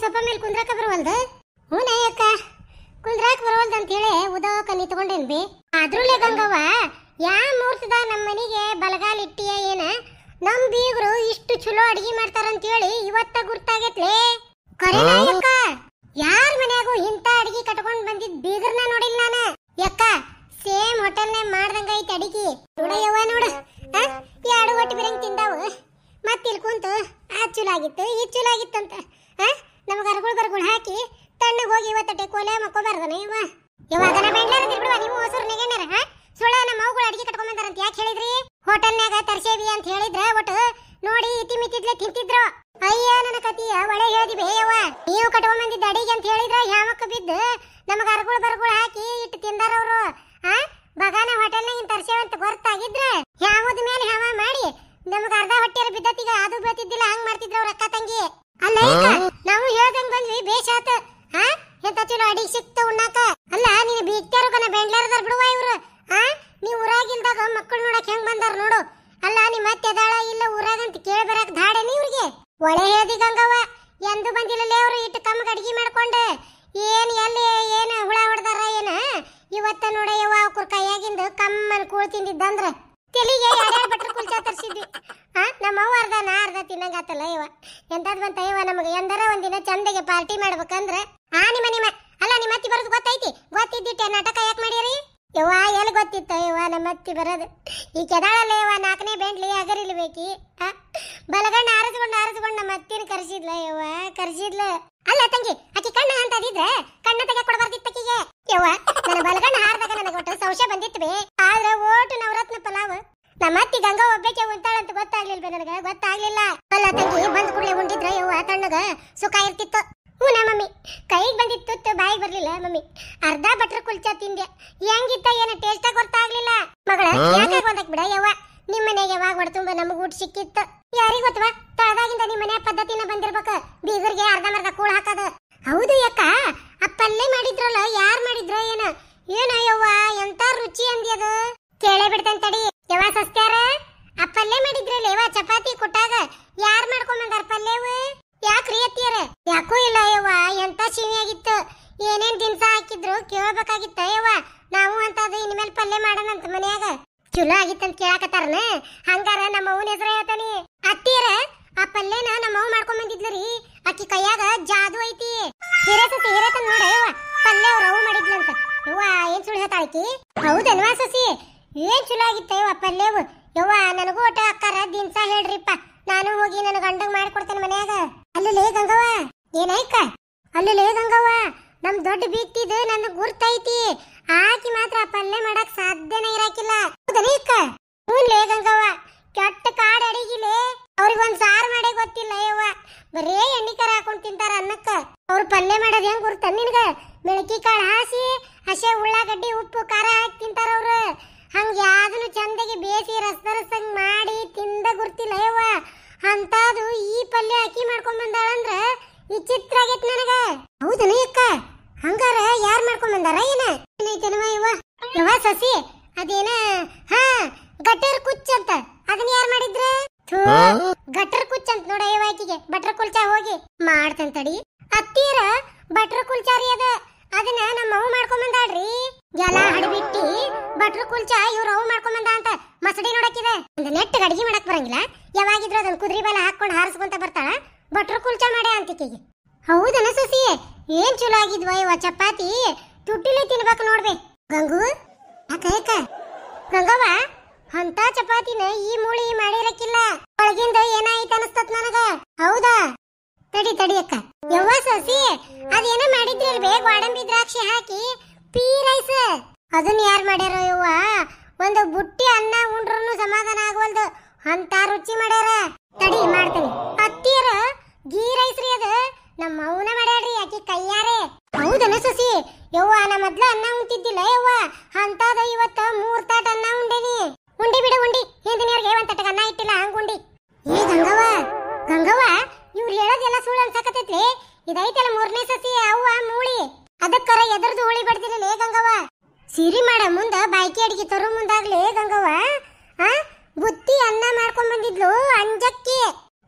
ಸೊಪ್ಪ ಮೇಲೆ ಕುಂದ್ರಾಕ ಬರವಲ್ದ? ಹ್ಞೂ ಅಕ್ಕ, ಕುಂದ್ರಾಕ ಬರವಲ್ದ ಅಂತ ಹೇಳಿ ಉದೋಕ ನಿಂತ್ಕೊಂಡೇನ್ ಬಿ. ಆದ್ರೂಲೆ ಗಂಗವ್ವ, ಯಾ ಮುಹೂರ್ತದಾಗ ನಮ್ಮ ಮನೆಗೆ ಬಲಗಾಲ ಇಟ್ಟಿಯ ಏನ? ನಮ್ ಬೀಗರು ಇಷ್ಟು ಚಲೋ ಅಡಿಗೆ ಮಾಡ್ತಾರಂತ ಹೇಳಿ ಇವತ್ತ ಗುರ್ತಾಗೈತ್ಲೆ. ಕರೆನಾ ಅಕ್ಕ? ಯಾರ ಮನ್ಯಾಗೂ ಇಂತ ಅಡಿಗೆ ಕಟ್ಕೊಂಡ್ ಬಂದಿದ್ ಬೀಗರ್ನ ನೋಡಿಲ್ಲ ನಾನು. ಯಕ್ಕ, ಸೇಮ್ ಹೋಟೆಲ್ನಾಗ ಮಾಡ್ದಂಗ ಐತಿ ಅಡಿಗೆ. ನೋಡಯ್ಯವ್ವ ನೋಡು, ಎರಡು ಒಟ್ಟು ಬಿರಂಗ್ ತಿಂದಾವು. ಮತ್ತೆ ಇಲ್ಲಿ ಕುಂತು ಆ ಚಲೋ ಆಗಿತ್ತು ಈ ಚಲೋ ಆಗಿತ್ತಂತ ನಮಗ ಅರ್ಗುಳು ಹಾಕಿ ತಣ್ಣಗೆ ಹೋಗಿ ಇವತ್ತಟ್ಟೆ ಕೋಲೆ ಮಕ್ಕೋಬಾರ್ದನ ಇವ. ಇವಾಗ ನಾ ಬೆಂಡ್ಲಾರ ಬಿಡುವ ನೀವು ಹೊಸರು ನೆಗೆನಾರ ಸುಳ್ಳ ನಮ್ಮ ಮಗಳು ಅಡಿಗೆ ಕಟ್ಕೊಂಡ್ ಬಂದಾರಂತ ಯಾಕೆ ಹೇಳಿದ್ರಿ? ಹೋಟೆಲ್ನಾಗ ತರ್ಸೇವಿ ಅಂತ ಹೇಳಿದ್ರ ಒಟ್ಟು ನೋಡಿ ಇತಿ ಮಿತಿದ್ಲೆ ತಿಂತಿದ್ರು. ಅಯ್ಯ ನನ್ನ ಕತಿಯ ಒಳ್ಳೆ ಹೇಳಿದಿವೆ ಯವ್ವ. ನೀವು ಕಟ್ಕೊಂಡ್ ಬಂದಿದ್ದ ಅಡಿಗೆ ಅಂತ ಹೇಳಿದ್ರ ಯಾಮಕ್ಕ ಬಿದ್ದು ನಮಗ ಅರ್ಗುಳು ಹಾಕಿ ಇಟ್ಟು ತಿಂದಾರ ಅವರು. ಬಗಾನ ಹೋಟೆಲ್ನಾಗಿನ್ ತರ್ಸೇವಂತ ಗೊತ್ತಾಗಿದ್ರ ಯಾವದ ಮೇಲೆ ಹವ ಮಾಡಿ ನಮಗ ಅರ್ಧ ಹೊಟ್ಟೆರ ಬಿದ್ದತಿಗ ಅದು ಬೀಳ್ತಿದ್ದಿಲ್ಲ. ಹಂಗ್ ಮಾಡ್ತಿದ್ರ ಅವ್ರ ಅಕ್ಕ ತಂಗಿ. ಅಲ್ಲ ಈಗ ನಾವು ಹೇಳ್ದಂಗ್ ಬಂದ್ವಿ ಬೇಷಾತ. ಎಂತ ಚಲೋ ಅಡಿಗೆ ಸಿಕ್ತ ಉಣ್ಣಾಕ. ಅಲ್ಲ ನೀನು ಬೀಗ್ತಾರ ಬೆಂಡ್ಲಾರದಾರ ಬಿಡುವ ಇವ್ರು. ನೀವ್ ಊರಾಗಿಲ್ದಾಗ ಮಕ್ಕಳು ನೋಡಕ್ ಹೆಂಗ್ ಬಂದಾರ ನೋಡು. ಅಲ್ಲ ನಿಮ್ಮ ಮತ್ತೆ ಎದಾಳ ಇಲ್ಲ ಊರಾಗಂತ ಕೇಳಿ ಬರಕ್ ಧಾಡೇನಿ ಇವ್ರಿಗೆ. ಒಳ್ಳೆ ಹೇಳ್ದಿ ಗಂಗವ್ವ, ಎಂದು ಬಂದಿಲ್ಲಲೇ ಅವ್ರು ಇಟ್ಟು ಕಮ್ಮಗ ಅಡಿಗೆ ಮಾಡ್ಕೊಂಡು. ಏನ್ ಎಲ್ಲಿ ಏನ ಹುಳ ಹೊಡ್ದಾರ ಏನ ಇವತ್ತ ನೋಡಯ್ಯವ್ವ ಅವ್ರ ಕೈಯಾಗಿಂದ ಕಮ್ಮನ್ ಕೂಳ್ ತಿಂದಿದ್ದಂದ್ರ ತೆಲಿಗೆ ಯಾರ್ಯಾರು ಬಟ್ರ ಕುಲ್ಚಾ ತರ್ಸಿದ್ವಿ. ನಮ್ಮವ್ವ ಅರ್ಧ ನಾ ಅರ್ಧ ತಿನ್ನಂಗಾತಲ್ಲ ಇವ. ಎಂತದ್ ಬಂತ ಇವ ನಮಗೆ ಎಂದರ ಒಂದಿನ ಚಂದಗೆ ಪಾರ್ಟಿ ಮಾಡ್ಬೇಕಂದ್ರ ನಿಮ್ಮ ಅಲ್ಲ ನಿಮ್ಮ ಅತ್ತಿ ಬರೋದು ಗೊತ್ತಿದ್ದಿಟ್ಟೆ ನಾಟಕ ಯಾಕೆ ಮಾಡಿರಿ ಯವ್ವ? ಎಲ್ಲಿ ಗೊತ್ತಿತ್ತ ಯವ್ವ ನಮ್ಮ ಅತ್ತಿ ಬರೋದು? ಈ ಕೆದಾಳಲ್ಲ ಯವ್ವ, 4ನೇ ಬೆಂಡ್ಲಿ ಅಗರಿಲ್ಬೇಕಿ. ಬಲಗಣ್ಣ ಆರಿಸ್ಕೊಂಡು ನಮ್ಮ ಅತ್ತಿನ ಕರ್ಸಿದ್ಲ ಯವ್ವ, ಕರ್ಸಿದ್ಲ. ಅಲ್ಲ ತಂಗಿ, ಆಕಿ ಕಣ್ಣ ಅಂತ ಅದಿದ್ರೆ ಕಣ್ಣ ತೆಗೆ ಕೊಡಬಾರ್ದಿತ್ತಕಿಗೆ ಯವ್ವ. ನನ್ನ ಬಲಗಣ್ಣ ಹಾರ್ದಾಗ ನನಗೆ ಒಟ್ಟು ಸಂಶಯ ಬಂದಿತ್ತು ಬೇ. ಆದ್ರೆ ಓಟು ನವರತ್ನ ಪಲಾವ್ ನಮ್ಮ ಅತ್ತಿ ಗಂಗಾ ಒಬ್ಬಕ್ಕೆ ಉಂಟಾಳಂತ ಗೊತ್ತಾಗ್ಲಿಲ್ಬೇ ನನಗ, ಗೊತ್ತಾಗ್ಲಿಲ್ಲ. ಅಲ್ಲ ತಂಗಿ, ಬಂದ್ ಕೂಡಲೇ ಉಂಡಿದ್ರ ಯವ್ವ ತಣ್ಣಗ ಸುಖ ಇರ್ತಿತ್ತು. ಹ್ಞೂ ನಾ ಮಮ್ಮಿ, ಕೈಗೆ ಬಂದಿತ್ತು ಬಾಯಿಗೆ ಬರ್ಲಿಲ್ಲ ಮಮ್ಮಿ. ಅರ್ಧ ಬಟ್ರ ಕುಲ್ಚಾ ತಿಂದೆ, ಹೆಂಗಿತ್ತ ಏನ ಟೇಸ್ಟ್ ಗೊತ್ತಾಗ್ಲಿಲ್ಲ. ಮಗಳ ಯಾಕೆ ಬಂದಕ್ ಬಿಡ ಯವ್ವ, ನಿಮ್ಮ ಮನೆಗೆ ಯಾವಾಗ ಹೊಡ್ತುಂಬ ನಮಗ್ ಊಟ ಸಿಕ್ಕಿತ್ತು. ಯಾರಿಗ ಗೊತ್ತವಾ, ತಳದಾಗಿಂದ ನಿಮ್ಮ ಮನೆ ಪದ್ಧತಿನ ಬಂದಿರ್ಬೇಕ ಬೀಗರ್ಗೆ ಅರ್ಧ ಕೂಳ್ ಹಾಕದ. ಹೌದು ಯಾಕ, ಅಪ್ಪಲ್ಲೇ ಮಾಡಿದ್ರಲ್ಲ, ಯಾರ್ ಮಾಡಿದ್ರ ಏನ ಯವ್ವ ಎಂತ ರುಚಿ ಅಂದ್ಯದು. ಕೇಳೇ ಬಿಡ್ತೇನೆ ತಡಿ ಯವ್ವ. ಸಸ್ತ್ಯಾರ ಅಪ್ಪಲ್ಲೇ ಮಾಡಿದ್ರಲ್ಲ ಯವ್ವ, ಚಪಾತಿ ಕೊಟ್ಟಾಗ ಯಾರ್ ಮಾಡ್ಕೊಂಡ್ ಬಂದಾರ ಪಲ್ಯವು? ಯಾಕ್ರಿ ಅತ್ತಿಯರ? ಯಾಕೋ ಇಲ್ಲ ಯವ್ವ, ಎಂತ ಸಿಹಿಯಾಗಿತ್ತು. ಏನೇನ್ ದಿನಸ ಹಾಕಿದ್ರು ಕೇಳ್ಬೇಕಾಗಿತ್ತ ಯವ್ವ. ನಾವು ಅಂತದ ಇನ್ಮೇಲೆ ಪಲ್ಯ ಮಾಡೋಣಂತ ಮನ್ಯಾಗ. ಚಲೋ ಆಗಿತ್ತಂತ ಕೇಳಾಕತ್ತಾರನ. ಹಂಗಾರ ನಮ್ಮ ಅವ್ನ ಹೆಸರು ಹೇಳ್ತಾನಿ. ಅತ್ತಿಯರ ಆ ಪಲ್ಯನ ನಮ್ಮ ಅವ್ವ ಮಾಡ್ಕೊಂಡ್ ಬಂದಿದ್ಲರಿ, ಆಕಿ ಕೈಯಾಗ ಜಾದು ಐತಿ. ಹಿರೇತನ್ ನೋಡ ಯವ್ವ, ಪಲ್ಯ ಅವ್ರ ಅವ್ ಮಾಡಿದ್ಲಂತ ಯವ್ವ. ಏನ್ ಸುಳ್ಳು ಹೇಳ್ತಾಳಕಿ? ಹೌದಲ್ವಾ ಸಸಿ? ಏನ್ ಚಲೋ ಆಗಿತ್ತ ಯವ್ವ ಪಲ್ಯವು. ಯವ್ವ ನನಗೂ ಒಟ್ಟ ಅಕ್ಕಾರ ದಿನಸ ಹೇಳ್ರಿಪ್ಪ, ನಾನು ಹೋಗಿ ನನ್ನ ಗಂಡಗ್ ಮಾಡ್ಕೊಡ್ತೇನೆ ಮನ್ಯಾಗ. ಅಲ್ಲಲೇ ಗಂಗವ್ವ, ಏನಾಯ್ಕ? ಅಲ್ಲಲೇ ಗಂಗವ್ವ, ನಮ್ ದೊಡ್ಡ ಬೀಗ್ತಿದ್ ನನ್ನ ಗುರ್ತೈತಿ. ಆಕಿ ಮಾತ್ರ ಪಲ್ಯ ಮಾಡಕ್ ಸಾಧ್ಯನೇ ಇರಾಕಿಲ್ಲ. ಹೌದನೇಕ? ಹ್ಞೂನ್ಲೇ ಗಂಗವ್ವ, ಕೆಟ್ಟ ಕಾಡ್ ಅಡಿಗಿಲೆ ಅವ್ರಿಗೊಂದ್ ಸಾರು ಮಾಡೇ ಗೊತ್ತಿಲ್ಲ ಯವ್ವ. ಬರೇ ಎಣ್ಣಿಕಾರ ಹಾಕೊಂಡ್ ತಿಂತಾರ ಅನ್ನಕ್ಕ. ಅವ್ರ ಪಲ್ಯ ಮಾಡೋದ್ ಹೆಂಗ್ ಗುರ್ತ ನಿನ್ಗ? ಮೆಣಕಿ ಕಾಳು ಹಾಸಿ ಹಸೆ ಉಳ್ಳಾಗಡ್ಡಿ ಉಪ್ಪು ಖಾರ ಹಾಕಿ ತಿಂತಾರ ಅವ್ರು. ಹಂಗ ಯಾವ್ದನ್ನು ಚಂದಗೆ ಬೇಸಿ ರಸಂಗ್ ಮಾಡಿ ತಿಂದ ಗುರ್ತಿಲ್ಲ ಯವ್ವ. ಅಂತದು ಈ ಪಲ್ಯ ಅಕ್ಕಿ ಮಾಡ್ಕೊಂಡ್ ಬಂದಾಳಂದ್ರ ವಿಚಿತ್ರ ಆಗೈತ್ ನನಗ. ಹೌದನ ಅಕ್ಕ? ಹಂಗಾರ ಯಾರ್ ಮಾಡ್ಕೊಂಡ್ ಬಂದಾರ ಏನೈತೇನವ ಯವ್ವ? ಯವ್ವ ಸಸಿ, ಅದೇನ ಗಟರ್ ಕುಚ್ ಅಂತ, ಅದನ್ನ ಯಾರ್ ಮಾಡಿದ್ರ? ಗಟರ್ ಕುಚ್ ಅಂತ ನೋಡ ಯವ್ವ. ಆಕಿಗೆ ಬಟ್ರ ಕುಲ್ಚಾ ಹೋಗಿ ಮಾಡ್ತಂತ ತಡಿ. ಅತ್ತೀರ ಬಟ್ರ ಕುಲ್ಚಾರಿ ಅದನ್ನ ನಮ್ಮ ಅವ್ ಮಾಡ್ಕೊಂಡ್ ಬಂದಾಳ್ರಿ. ಎಲ್ಲ ಹಡಿಬಿಟ್ಟಿ ಬಟ್ರ ಕುಲ್ಚಾ ಇವ್ರ ಅವ್ ಮಾಡ್ಕೊಂಡ್ ಬಂದ ಅಂತ ಮಸಡಿ ನೋಡಕ್ಕಿದೆ. ನೆಟ್ಟಗೆ ಅಡಿಗೆ ಮಾಡಕ್ ಬರಂಗಿಲ್ಲ. ಯಾವಾಗಿದ್ರು ಅದನ್ನ ಕುದುರೆ ಬಾಲ ಹಾಕೊಂಡು ಹಾರಿಸ್ಕೊಂತ ಬರ್ತಾಳ. ಬಟ್ರ ಕುಲ್ಚಾ ಮಾಡ್ಯಾ ಅಂತಿಕಿಗೆ. ಹೌದನ ಸಸಿ? ಏನ್ ಚಲೋ ಆಗಿದ್ವ ಇವ ಚಪಾತಿ. ತುಟ್ಟಿಲೆ ತಿನ್ಬೇಕು ನೋಡ್ಬೇ ಗಂಗು. ಯಾಕ ಗಂಗವ್ವ, ಅಂತ ಚಪಾತಿನ ಈ ಮೂಳಿ ಮಾಡಿರಕ್ಕಿಲ್ಲ. ಒಳಗಿಂದ ಏನಾಯ್ತು ಅನಸ್ತತ್ ನನಗ. ಹೌದಾ? ತಡಿ ಅಕ್ಕ. ಯವ್ವ ಸಸಿ, ಅದೇನ ಮಾಡಿದ್ರಲ್ವೇ ಗೋಡಂಬಿ ದ್ರಾಕ್ಷಿ ಹಾಕಿ ಪೀ ರೈಸ್, ಅದನ್ನ ಯಾರು ಮಾಡ್ಯಾರ ಯವ್ವ? ಒಂದು ಬುಟ್ಟಿ ಅನ್ನ ಉಂಡ್ರು ಸಮಾಧಾನ ಆಗವಲ್ದು, ಅಂತ ರುಚಿ ಮಾಡ್ಯಾರ. ತಡಿ ಮಾಡ್ತೇನೆ. ಅತ್ತಿಯರ ಗೀ ರೈಸ್ ರೀ ಅದ, ನಮ್ಮ ಅವನ ಮಾಡ್ಯಾಳ್ರಿ ಆಕಿ ಕೈಯಾರೆ. ಹೌದನ ಸಸಿ? ಯವ್ವ ನಾ ಮೊದ್ಲ ಅನ್ನ ಉಂತಿದ್ದಿಲ್ಲ ಯವ್ವ, ಅಂತದ ಇವತ್ತ 3 ತಾಟ ಅನ್ನ ಉಂಡೇನಿ. ಉಂಡಿ ಬಿಡು ಉಂಡಿ, ಹಿಂದಿನವ್ರಿಗೆ ಒಂದ್ ತಟಕ ಅನ್ನ ಇಟ್ಟಿಲ್ಲ ಹಂಗ ಉಂಡಿ. ಏ ಗಂಗವ್ವ, ಇವ್ರು ಹೇಳೋದೆಲ್ಲ ಸುಳ್ಳು ಅನ್ಸಕತೈತ್ಲಿ. ಇದೈತಲ್ಲ 3ನೇ ಸಸಿ ಅವ್ವ ಮೂಳಿ, ಅದಕ್ಕರ ಎದರ್ದು ಹೋಳಿ ಬಡ್ದಿಲ್ಲ ಗಂಗವ್ವ. ಸಿರಿ ಮಾಡ ಮುಂದ ಬಾಯ್ಕಿ ಅಡಿಗೆ ತರೋ ಮುಂದಾಗ್ಲೇ ಗಂಗವ್ವ ಬುತ್ತಿ ಅನ್ನ ಮಾಡ್ಕೊಂಡ್ ಬಂದಿದ್ಲು ಅಂಜಕ್ಕಿ.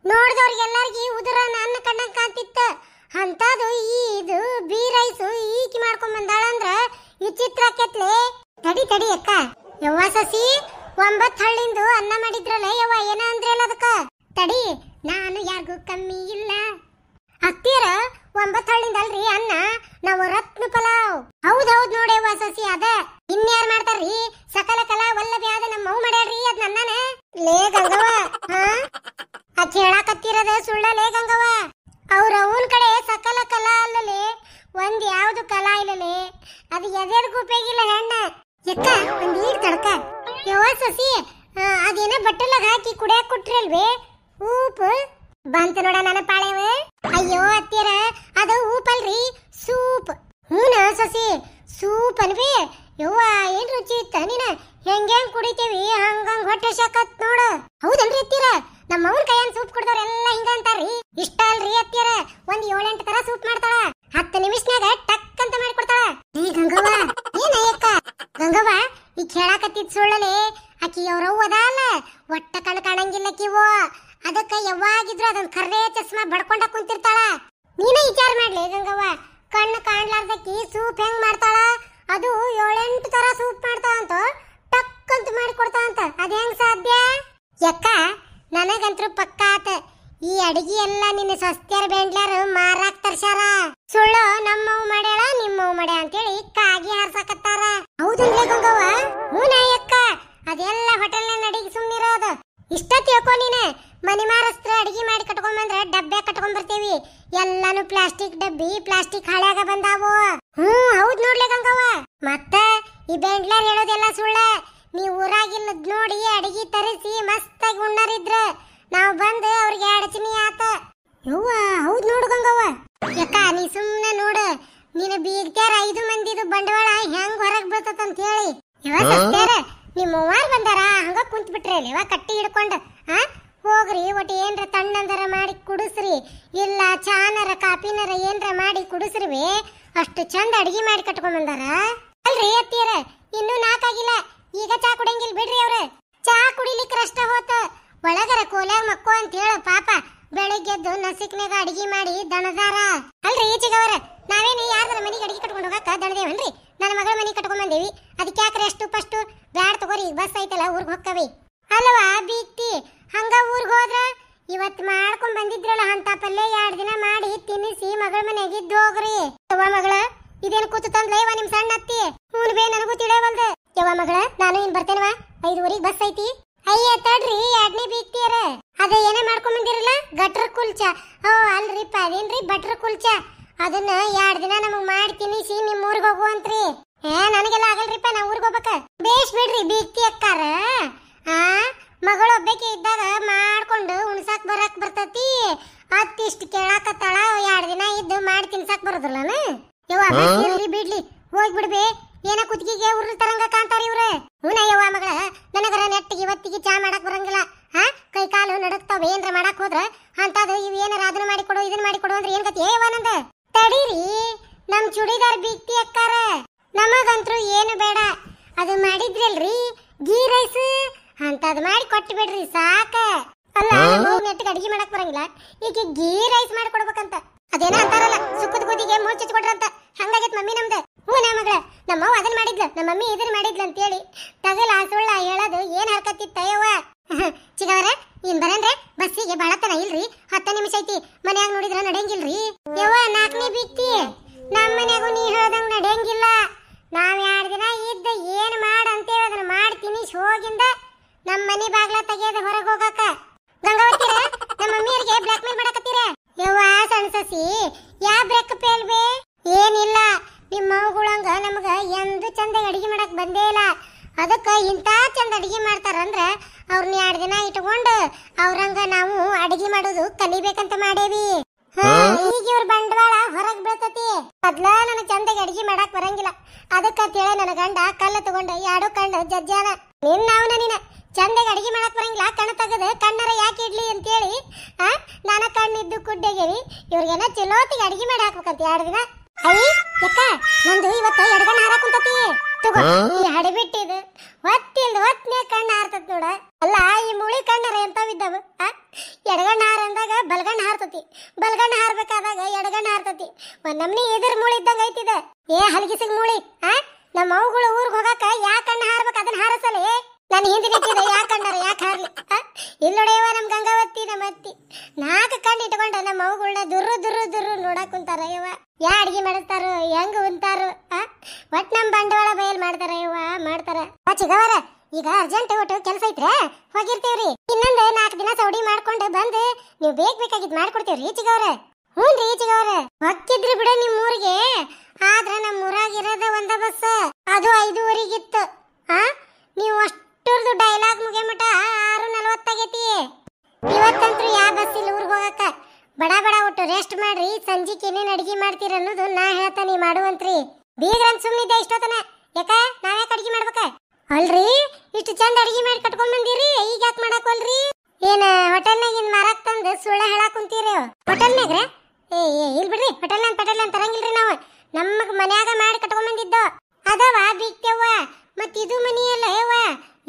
ನೋಡ್ದವ್ರಿಗೆಲ್ಲರಿಗೆ ಉದುರ ಅನ್ನ ಕಂಡಂಗ್ ಕಾಂತಿತ್ತ. ಅಂತದು ಇದು ಬೀ ರೈಸು ಈಕಿ ಮಾಡ್ಕೊಂಡ್ ಬಂದಾಳಂದ್ರ ವಿಚಿತ್ರ ಆಕೇತ್ಲೆ. ತಡಿ ತಡಿ ಅಕ್ಕ, ಯವ್ವ ಸಸಿ 9 ಹಳ್ಳಿಂದು ಅನ್ನ ಮಾಡಿದ್ರಲ್ಲ ಯವ್ವ, ಏನ ಅಂದ್ರಲ್ಲ ಅದಕ್ಕ? ತಡಿ, ನಾನು ಯಾರಿಗೂ ಕಮ್ಮಿ ಇಲ್ಲ. ಅತ್ತಿಯರ 9 ಹಳ್ಳಿಂದ ಅಲ್ರಿ ಅನ್ನ, ನಾವು ರತ್ನ ಪಲಾವ್. ಹೌದೌದ್ ನೋಡವ್ವ ಸಸಿ, ಅದ ಇನ್ಯಾರು ಮಾಡ್ತಾರ್ರಿ? ಸಕಲ ಕಲಾ ವಲ್ಲಭಿ ಆದ ನಮ್ಮ ಅವ್ ಮಾಡ್ಯಾಳ್ರಿ ಅದ್ ನನ್ನನೇ. ಲೇ ಗಂಗವ್ವ, ಅದ್ ಹೇಳಾಕತ್ತಿರದ ಸುಳ್ಳಲೇ ಗಂಗವ್ವ. ಅವ್ರ ಅವನ್ ಕಡೆ ಸಕಲ ಕಲಾ ಅಲ್ಲಲೇ, ಒಂದ್ ಯಾವ್ದು ಕಲಾ ಇಲ್ಲಲೇ. ಅದು ಎದೆರ್ಗೂ ಉಪಯೋಗಿಲ್ಲ ಹೆಣ್ಣ. ಎಕ್ಕ ಒಂದ್ ನೀರ್ ತಡ್ಕ. ಯವ್ವ ಸಸಿ, ಅದೇನ ಬಟ್ಟಲಾಗ ಹಾಕಿ ಕುಡಿಯಾಕ ಕೊಟ್ರಲ್ವೇ ಉಪ್ಪು? ಬಂತ ನೋಡ ನನ್ನ ಪಾಳೆವ. ಅಯ್ಯೋ ಅತ್ತಿಯರ, ಅದು ಉಪ್ಪಲ್ರಿ, ಸೂಪ್. ಹೂನ ಸಸಿ, ಸೂಪ್ ಅನ್ಬಿ. ಯವ್ವ ಏನ್ ರುಚಿ ಇತ್ತ, ನೀನ ಹೆಂಗ್ ಕುಡಿತೇವಿ ಹಂಗಂಗ್ ಹೊಟ್ಟೆ ಶಾಕತ್ ನೋಡ. ಹೌದಲ್ರಿ ಅತ್ತಿಯರ? ನಮ್ಮ ಅವ್ನ ಕೈಯನ್ ಸೂಪ್ ಕುಡ್ದವ್ರೆಲ್ಲ ಹಿಂಗ ಅಂತಾರ್ರಿ. ಇಷ್ಟ ಅಲ್ರಿ ಅತ್ತಿಯರ, ಒಂದ್ 7-8 ತರ ಸೂಪ್ ಮಾಡ್ತಾಳ. 10 ನಿಮಿಷನ್ಯಾಗ ಟಕ್ ಅಂತ ಮಾಡಿಕೊಡ್ತಾಳ. ಈ ಗಂಗವ್ವ ಏನ ಅಕ್ಕ? ಗಂಗವ್ವ ಈ ಹೇಳಾಕತ್ತಿದ್ ಸುಳ್ಳಲೆ. ಆಕಿ ಅವ್ರವ್ವ ಅದಾಲ, ಒಟ್ಟ ಕಣ್ ಕಾಣಂಗಿಲ್ಲ ಕಿವೋ. ಅದಕ್ಕ ಯಾವಾಗಿದ್ರು ಅದೊಂದ್ ಕರ್ರೇ ಚಸ್ಮಾ ಬಡ್ಕೊಂಡ ಕುಂತಿರ್ತಾಳ. ನೀನೇ ವಿಚಾರ ಮಾಡ್ಲಿ ಗಂಗವ್ವ, ಕಣ್ಣು ಕಾಣ್ಲಾರ್ದಕ್ಕಿ ಸೂಪ್ ಹೆಂಗ್ ಮಾಡ್ತಾಳ? ಅದು 7-8 ತರ ಸೂಪ್ ಮಾಡ್ತಾಳಂತ, ಟಕ್ ಅಂತ ಮಾಡಿಕೊಡ್ತಾಳಂತ. ಅದ್ ಹೆಂಗ್ ಸಾಧ್ಯ? ಯಕ್ಕ ನನಗಂತ್ರು ಪಕ್ಕ ಆತ, ಈ ಅಡಿಗೆ ಎಲ್ಲ ನಿನ್ನ ಸ್ವಸ್ತ್ಯರ ಬೆಂಡ್ಲಾರು ಮಾರಾಕ್ ತರ್ಸಾರ. ಸುಳ್ಳು ನಮ್ಮವ್ ಮಾಡ್ಯಾಳ ನಿಮ್ಮವ್ ಮಾಡ್ಯಾ ಅಂತೇಳಿ ಕಾಗಿ ಹಾರ್ಸಕತ್ತಾರ. ಹೌದನ್ಲೇ ಗಂಗವ್ವ? ಹೂನ ಯಕ್ಕ, ಅದೆಲ್ಲ ಹೋಟೆಲ್ನ ಅಡಿಗೆ ಸುಮ್ನಿರೋದು. ಇಷ್ಟ ತಿಳ್ಕೊ ನೀನೆ. ಮನಿ ಮಾರಸ್ತ್ರ ಅಡಿಗೆ ಮಾಡಿ ಕಟ್ಕೊಂಡ್ ಬಂದ್ರ ಡಬ್ಬೆ ಕಟ್ಕೊಂಡ್ ಬರ್ತೇವಿ. ಎಲ್ಲಾನು ಪ್ಲಾಸ್ಟಿಕ್ ಡಬ್ಬಿ, ಪ್ಲಾಸ್ಟಿಕ್ ಹಳ್ಯಾಗ ಬಂದಾವು. ಹೌದ್ ನೋಡ್ಲಿ ಗಂಗವ್ವ. ಮತ್ತ ಈ ಬೆಂಡ್ಲಾರ್ ಹೇಳೋದೆಲ್ಲ ಸುಳ್ಳ. ನೀವ್ ಊರಾಗಿಲ್ಲದ್ ನೋಡಿ ಅಡಿಗೆ ತರಿಸಿ ಮಸ್ತಾಗಿ ಉಣ್ಣರಿದ್ರ ನಾವ್ ಬಂದು ಅವ್ರಿಗೆ ಅಡಚಣಿ ಆತ. ಯವ್ವ ಹೌದ್ ನೋಡು ಗಂಗವ್ವ. ಯಕ್ಕ ನೀ ಸುಮ್ನೆ ನೋಡು, ನೀನು ಬೀಗ್ತ್ಯಾರ 5 ಮಂದಿದು ಬಂಡವಾಳ ಹೆಂಗ್ ಹೊರಗ್ ಬೀಳ್ತಂತ ಹೇಳಿ. ಯವ್ವ ಸಸ್ತ್ಯಾರ, ನಿಮ್ಮ ಅವ್ವಾರ್ ಬಂದಾರ ಹಂಗ ಕುಂತ್ ಬಿಟ್ರೆ ಅಲ್ವ ಕಟ್ಟಿ ಹಿಡ್ಕೊಂಡ. ಹೋಗ್ರಿ ಒಟ್ಟು ಏನ್ರ ತಣ್ಣಂದರ ಮಾಡಿ ಕುಡಿಸ್ರಿ, ಇಲ್ಲ ಚಾನರ ಕಾಪಿನರ ಏನ್ರ ಮಾಡಿ ಕುಡಿಸ್ರಿವಿ. ಅಷ್ಟು ಚಂದ ಅಡಿಗೆ ಮಾಡಿ ಕಟ್ಕೊಂಡ್ ಬಂದಾರ ಅಲ್ರಿ ಅತ್ತಿಯರ. ಇನ್ನೂ 4 ಆಗಿಲ್ಲ, ಈಗ ಚಾ ಕುಡಿಯಂಗಿಲ್ಲ ಬಿಡ್ರಿ ಅವ್ರ. ಚಾ ಕುಡಿಲಿಕ್ಕೆ ಅಷ್ಟ ಹೋತ, ಒಳಗರ ಕೋಲ್ಯಾಗ ಮಕ್ಕೋ ಅಂತ ಹೇಳ ಪಾಪ. ಬೆಳಿಗ್ಗೆದ್ದು ನಸಿಕ್ನಾಗ ಅಡಿಗೆ ಮಾಡಿ ದಣದಾರ ಅಲ್ರಿ ಈಚಿಗವ್ರ. ನಾವೇನು ಯಾರ್ದರ ಮನಿಗೆ ಅಡಿಗೆ ಕಟ್ಕೊಂಡು ಹೋಗಾಕ ದಣದೇವನ್ರಿ? ನನ್ನ ಮಗಳ ಮನಿ ಕಟ್ಕೊಂಡ್ ಬಂದೇವಿ, ಅದಕ್ಕೆ ಯಾಕ್ರೆ ಅಷ್ಟು ಫಸ್ಟ್ ಬ್ಯಾಡ್ ತಗೋರಿ, ಬಸ್ ಐತಲ್ಲ ಊರ್ಗ್ ಹೋಕ್ಕವಿ ಅಲ್ವಾ ಬೀಗ್ತಿ. ಹಂಗ ಊರ್ಗ್ ಹೋದ್ರ ಇವತ್ ಮಾಡ್ಕೊಂಡ್ ಬಂದಿದ್ರಲ್ಲ ಅಂತ ಪಲ್ಲೆ 2 ದಿನ ಮಾಡಿ ತಿನ್ನಿಸಿ ಮಗಳ ಮನೆಗೆ ಇದ್ದು ಹೋಗ್ರಿ. ಯವ್ವ ಮಗಳ, ಇದೇನ್ ಕೂತು ತಂದ್ಲ ಯವ್ವ ನಿಮ್ ಸಣ್ಣ ಅತ್ತಿ? ಹೂನ್ ಬೇ, ನನಗೂ ತಿಳಿಯವಲ್ದು. ಯವ್ವ ಮಗಳ, ನಾನು ಇನ್ ಬರ್ತೇನವ, 5:15 ಬಸ್ ಐತಿ. ಅಯ್ಯ ತಡ್ರಿ, 2ನೇ ಬೀಗ್ತಿಯರ ಅದ ಏನೇ ಮಾಡ್ಕೊಂಡ್ ಬಂದಿರಲ್ಲ ಗಟ್ರ ಕುಲ್ಚ. ಅಲ್ರಿಪ್ಪ ಅದೇನ್ರಿ ಬಟ್ರ ಕುಲ್ಚ. ಅದನ್ನ 2 ದಿನ ನಮಗ್ ಮಾಡಿ ತಿನ್ನಿಸಿ ನಿಮ್ ಊರ್ಗ್ ಹೋಗುವಂತ್ರಿ. ನನಗೆಲ್ಲ ಆಗಲ್ರಿಪ್ಪ, ನಾ ಊರ್ಗ್ ಹೋಗ್ಬೇಕ. ಬೇಷ್ ಬಿಡ್ರಿ ಬೀಗ್ತಿ ಅಕ್ಕಾರ. ಮಗಳು ಒಬ್ಬಾಕಿ ಇದ್ದಾಗ ಮಾಡ್ಕೊಂಡು ಉಣ್ಸಾಕ್ ಬರಾಕ್ ಬರ್ತತಿ. ಅತ್ತಿಷ್ಟು ಕೇಳಾಕತ್ತಾಳ, 2 ದಿನ ಇದ್ದು ಮಾಡಿ ತಿನ್ಸಾಕ್ ಬರೋದಿಲ್ಲನ? ಯವ್ವ ಬಿಡ್ಲಿ, ಹೋಗ್ಬಿಡ್ಬೇ. ಏನ ಕುತ್ತಿಗೆಗೆ ಉರುಳ್ ತರಂಗ ಕಾಣ್ತಾರ ಇವ್ರೆ. ಹೂನ ಯವ್ವ ಮಗಳ, ನನಗರ ನೆಟ್ಟಿಗೆ ಇವತ್ತಿಗೆ ಚಾ ಮಾಡಕ್ ಬರಂಗಿಲ್ಲ. ಕೈ ಕಾಲು ನಡಕ್ತಾವ ಏನ್ರ ಮಾಡಕ್ ಹೋದ್ರ. ಅಂತದು ಇವ್ ಏನಾರ ಅದನ್ನ ಮಾಡಿ ಕೊಡು ಇದನ್ನ ಮಾಡಿ ಕೊಡು ಅಂದ್ರೆ ಏನ್ ಗತಿ ಏವ ನಂದ? ತಡೀರಿ, ನಮ್ ಚೂಡಿದಾರ್ ಬೀಗ್ತಿ ಅಕ್ಕಾರ, ನಮಗಂತ್ರು ಏನು ಬೇಡ. ಅದು ಮಾಡಿದ್ರಲ್ರಿ ಗೀ ರೈಸ್, ಅಂತದ್ ಮಾಡಿ ಕೊಟ್ಟು ಬಿಡ್ರಿ ಸಾಕ. ಅಲ್ಲ ನೆಟ್ಟಿಗೆ ಅಡಿಗೆ ಮಾಡಕ್ ಬರಂಗಿಲ್ಲ, ಈಗ ಗೀ ರೈಸ್ ಮಾಡಿ ಕೊಡ್ಬೇಕಂತ. ಅದೇನ ಅಂತಾರಲ್ಲ ಸುಕ್ಕದ ಗೋದಿಗೆ ಮೂಳ್ ಚುಚ್ಚಿ ಕೊಡ್ರಂತ, ಹಂಗಾಗೈತ್ ಮಮ್ಮಿ ನಮ್ದು. ಹೂನ ಮಗಳ, ನಮ್ಮವ್ವ ಅದನ್ನ ಮಾಡಿದ್ಲ, ನಮ್ಮ ಮಮ್ಮಿ ಇದನ್ನ ಮಾಡಿದ್ಲ ಅಂತೇಳಿ ತಗಲ ಸುಳ್ಳ ಹೇಳೋದು ಏನ್ ಹರ್ಕತ್ತಿತ್ತ ಯವ್ವ. ಚಿಗವರ ಇನ್ ಬರನ್ರೆ, ಬಸ್ಸಿಗೆ ಬಾಳತನ ಇಲ್ರಿ, 10 ನಿಮಿಷ ಐತಿ. ಮನ್ಯಾಗ ನೋಡಿದ್ರ ನಡೆಯಂಗಿಲ್ರಿ ಯವ್ವ. 4ನೇ ಬೀಗ್ತಿ, ನಮ್ಮ ಮನ್ಯಾಗೂ ನೀ ಹೇಳ್ದಂಗ ನಡೆಯಂಗಿಲ್ಲ. ನಾವ್ 2 ದಿನ ಇದ್ದ ಏನ್ ಮಾಡ ಅಂತೇಳಿ ಅದನ್ನ ಮಾಡಿ ತಿನ್ನಿಸಿ ಹೋಗಿಂದ ನಮ್ಮ ಮನಿ ಬಾಗ್ಲ ತೆಗೆಯದ ಹೊರಗೆ ಹೋಗಾಕ. ಗಂಗಾವತಿರ ನಮ್ಮ ಮಮ್ಮಿಯರಿಗೆ ಬ್ಲಾಕ್ ಮೇಲ್ ಮಾಡಕತ್ತೀರ. ಯವ್ವ ಸಣ್ಣ ಸಸಿ, ಯಾ ಬ್ರೇಕ್ ಪೇಲ್ಬೇ? ಏನಿಲ್ಲ, ನಿಮ್ಮ ಮಗುಳಂಗ ನಮಗ ಎಂದು ಚಂದ ಅಡಿಗೆ ಮಾಡಕ್ ಬಂದೇ ಇಲ್ಲ. ಅದಕ್ಕ ಇಂತ ಚಂದ ಅಡಿಗೆ ಮಾಡ್ತಾರಂದ್ರ ಅವ್ರನ್ನ 2 ದಿನ ಇಟ್ಕೊಂಡು ಅವ್ರಂಗ ನಾವು ಅಡಿಗೆ ಮಾಡೋದು ಕಲಿಬೇಕಂತ ಮಾಡೇವಿ. ಈಗ ಇವ್ರ ಬಂಡವಾಳ ಹೊರಗ್ ಬೀಳ್ತತಿ. ಮೊದ್ಲ ನನಗ್ ಚಂದಾಗಿ ಅಡಿಗೆ ಮಾಡಕ್ ಬರಂಗಿಲ್ಲ, ಅದಕ್ಕ ತಿಳ ನನ್ನ ಗಂಡ ಕಲ್ಲ ತಗೊಂಡು 2 ಕಣ್ಣು ಜಜ್ಜಾನ. ನಿನ್ನ ಚಂದಾಗಿ ಅಡಿಗೆ ಮಾಡಕ್ ಬರಂಗಿಲ್ಲ, ಕಣ್ಣು ತೆಗದು ಕಣ್ಣರ ಯಾಕೆ ಇಡ್ಲಿ ಅಂತೇಳಿ ನಾನ ಕಣ್ಣಿದ್ದು ಕುಡ್ಡೆಗೇವಿ. ಇವ್ರಿಗೇನ ಚಲೋತಿಗೆ ಅಡಿಗೆ ಮಾಡಿ ಹಾಕ್ಬೇಕಂತ 2 ದಿನ. ಅಯ್ಯ ಯಕ್ಕ, ನಂದು ಇವತ್ತು ಎಡಗಣ್ಣ ಹಾರಾಕುಂತತಿ. ತಗೋ ಈ ಹಡಿ ಬಿಟ್ಟಿದ್ದು ಹೊತ್ತಿಲ್ದ ಹೊತ್ತನೇ ಕಣ್ಣು ಹಾರ್ತತ್ ನೋಡ. ಅಲ್ಲ ಈ ಮುಳಿ ಕಣ್ಣರ ಎಂತಾವಿದ್ದಾವ? ಎಡಗಣ್ಣ ಹಾರ ಅಂದಾಗ ಬಲಗಣ್ಣ ಹಾರ್ತತಿ, ಬಲಗಣ್ಣ ಹಾರ್ಬೇಕಾದಾಗ ಎಡಗಣ್ಣ ಹಾರ್ತತಿ. ನಮ್ಮ ಅವುಗಳು ಊರಿಗೆ ಹೋಗಾಕ ಯಾಕಣ್ಣ ಹಾರ್ಬೇಕು ಅದನ್ನ ಹಾರಸಲೆ ನಾನು ಹಿಂದಿನ ಯಾಕಂಡಾರ ಯಾಕೆ ಹಾರ್ಲಿ ಇಲ್ಲೊಡೆಯವ ನಮ್ ಗಂಗಾವತಿ ನಮ್ಮ ಅತ್ತಿ 4 ಕಣ್ಣು ಇಟ್ಕೊಂಡ ನಮ್ಮ ಅವುಗಳನ್ನ ದುರ್ರು ನೋಡಕ್ ಕುಂತಾರ ಯವ್ವ ಯಾ ಅಡಿಗೆ ಮಾಡಿಸ್ತಾರ ಹೆಂಗ್ ಉಂತಾರು ಒಟ್ ನಮ್ ಬಂಡವಾಳ ಬಯಲ್ ಮಾಡ್ತಾರ ಯವ್ವ ಮಾಡ್ತಾರ ಚಿಗವರ ಈಗ ಅರ್ಜೆಂಟ್ ಒಟ್ಟು ಕೆಲಸ ಐತ್ರೆ ಹೋಗಿರ್ತೀವ್ರಿ ಇನ್ನೊಂದ್ 4 ದಿನ ಸೌಡಿ ಮಾಡ್ಕೊಂಡು ಬಂದು ನೀವು ಬೇಕಾಗಿದ್ ಮಾಡ್ಕೊಡ್ತೀವ್ರಿ ಚಿಗವ್ರ ಹ್ಞೂನ್ರಿ ಚಿಗವ್ರ ಹೊಕ್ಕಿದ್ರಿ ಬಿಡ ನಿಮ್ ಊರಿಗೆ ಆದ್ರ ನಮ್ ಊರಾಗಿರೋದ ಒಂದ ಬಸ್ ಅದು 5:15 ನೀವು ಅಷ್ಟೊಂದು ಡೈಲಾಗ್ ಮುಗಿಯ ಮಟ 6:40 ಆಗೈತಿ ಇವತ್ತಂತ್ರು ಯಾ ಬಸ್ ಇಲ್ಲ ಊರಿಗೆ ಹೋಗಕ್ಕ ಬಡ ಒಟ್ಟು ರೆಸ್ಟ್ ಮಾಡ್ರಿ ಸಂಜಿಕ್ ಏನೇನ್ ಅಡಿಗೆ ಮಾಡ್ತೀರ ಅನ್ನೋದು ನಾ ಹೇಳ್ತಾನಿ ಮಾಡುವಂತ್ರಿ ಬೀಗ್ರಂತ ಸುಮ್ಮನಿದ್ದೆ ಇಷ್ಟೊತ್ತನ ಯಾಕ ನಾವ್ಯಾಕ ಅಡಿಗೆ ಮಾಡ್ಬೇಕ ಅಲ್ರಿ ಇಷ್ಟು ಚಂದ ಅಡಿಗೆ ಮಾಡಿ ಕಟ್ಕೊಂಡ್ ಬಂದಿರಿ ಈಗ ಯಾಕೆ ಮಾಡಾಕೋಲ್ರಿ ಏನ ಹೋಟೆಲ್ನಾಗ ಇನ್ ಮಾರಾಕ್ ತಂದು ಸುಳ್ಳ ಹೇಳಾಕ್ ಕುಂತೀರಿ ಹೋಟೆಲ್ನಾಗ್ರೆ ಇಲ್ ಬಿಡ್ರಿ ಹೋಟೆಲ್ ಅಂತ ತರಂಗಿಲ್ರಿ ನಾವು ನಮ್ಮ ಮನ್ಯಾಗ ಮಾಡಿ ಕಟ್ಕೊಂಡ್ ಬಂದಿದ್ದು ಅದವ ಬೀಗ್ತೇವ್ವ ಮತ್ ಇದು ಮನಿಯಲ್ಲ ಯವ್ವ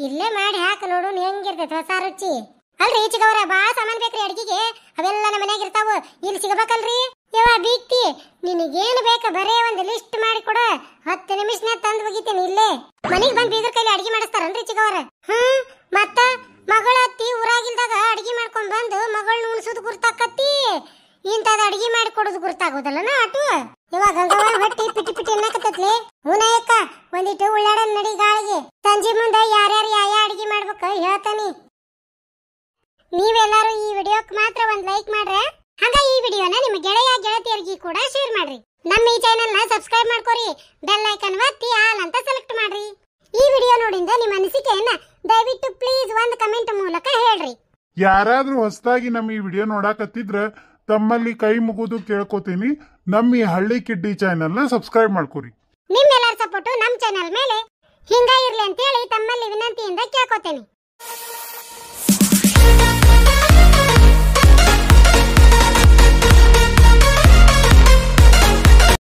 ಇಲ್ಲೇ ಮಾಡಿ ಹಾಕ ನೋಡು ಹೆಂಗಿರ್ತೈತಿ ಹೊಸ ರುಚಿ ಅಲ್ರಿ ಚಿಗವ್ರ ಬಾಳ ಸಾಮಾನ್ ಬೇಕ್ರಿ ಅಡಿಗೆಗೆ ಅವೆಲ್ಲ ನಮ್ಮ ಮನ್ಯಾಗ ಇರ್ತಾವ ಇಲ್ಲಿ ಸಿಗಬೇಕಲ್ರಿ ಯವ್ವ ಬೀಗ್ತಿ ನಿನಗೇನು ಬೇಕ ಬರೇ ಒಂದು ಲಿಸ್ಟ್ ಮಾಡಿ ಕೊಡ 10 ನಿಮಿಷನ್ಯಾಗ ತಂದು ಒಗಿತೀನಿ ಇಲ್ಲೇ ಮನಿಗ್ ಬಂದ್ ಬೀಗರ ಕೈಲಿ ಅಡಿಗೆ ಮಾಡಿಸ್ತಾರನ್ರಿ ಚಿಗವ್ರ ಮತ್ತ ಮಗಳ ಅತ್ತಿ ಊರಾಗಿಲ್ದಾಗ ಅಡಿಗೆ ಮಾಡ್ಕೊಂಡ್ ಬಂದು ಮಗಳನ್ನ ಉಣ್ಸೋದು ಗುರ್ತಾಕತ್ತಿ ಇಂತದ ಅಡಿಗೆ ಮಾಡಿ ಕೊಡೋದು ಗುರ್ತಾಗೋದಲ್ಲನ ಅಟು ಇವಾಗ ಹೊಟ್ಟಿ ಪಿಟಿ ಅನ್ನಕತ್ತೈತ್ಲಿ ಹೂನಯ್ಯಕ್ಕ ಒಂದಿಟ್ಟು ಉಳ್ಳಾಡ ನಡಿ ಗಾಳಿಗೆ ಸಂಜೆ ಮುಂದೆ ಯಾರ್ಯಾರು ಯಾವ ಅಡಿಗೆ ಮಾಡ್ಬೇಕ ಹೇಳ್ತಾನಿ ನೀವೆಲ್ಲರೂ ಈ ವಿಡಿಯೋಕ್ ಮಾತ್ರ ಒಂದ್ ಲೈಕ್ ಮಾಡ್ರೆ ಹಂಗ ಈ ವಿಡಿಯೋನ ನಿಮ್ಮ ಗೆಳೆಯ ಗೆಳತಿಯರಿಗೆ ಕೂಡ ಶೇರ್ ಮಾಡ್ರಿ ನಮ್ಮ ಈ ಚಾನೆಲ್ ನ ಸಬ್ಸ್ಕ್ರೈಬ್ ಮಾಡ್ಕೊರಿ ಬೆಲ್ ಐಕಾನ್ ಒತ್ತಿ ಆಲ್ ಅಂತ ಸೆಲೆಕ್ಟ್ ಮಾಡ್ರಿ ಈ ವಿಡಿಯೋ ನೋಡಿಂದ ನಿಮ್ಮ ಅನಿಸಿಕೆಯನ್ನ ದಯವಿಟ್ಟು ಪ್ಲೀಸ್ ಒಂದು ಕಮೆಂಟ್ ಮೂಲಕ ಹೇಳ್ರಿ ಯಾರಾದ್ರೂ ಹೊಸದಾಗಿ ನಮ್ಮ ಈ ವಿಡಿಯೋ ನೋಡಾಕತ್ತಿದ್ರ ತಮ್ಮಲ್ಲಿ ಕೈ ಮುಗಿದು ಕೇಳ್ಕೊತೀನಿ ನಮ್ಮ ಈ ಹಳ್ಳಿ ಕಿಡ್ಡಿ ಚಾನೆಲ್ ನ ಸಬ್ಸ್ಕ್ರೈಬ್ ಮಾಡ್ಕೊರಿ ನಿಮ್ಮೆಲ್ಲರ ಸಪೋರ್ಟ್ ನಮ್ಮ ಚಾನೆಲ್ ಮೇಲೆ ಹಿಂಗ ಇರ್ಲಿ ಅಂತ ಹೇಳಿ ತಮ್ಮಲ್ಲಿ ವಿನಂತಿಯಿಂದ ಕೇಳ್ಕೊತೇನೆ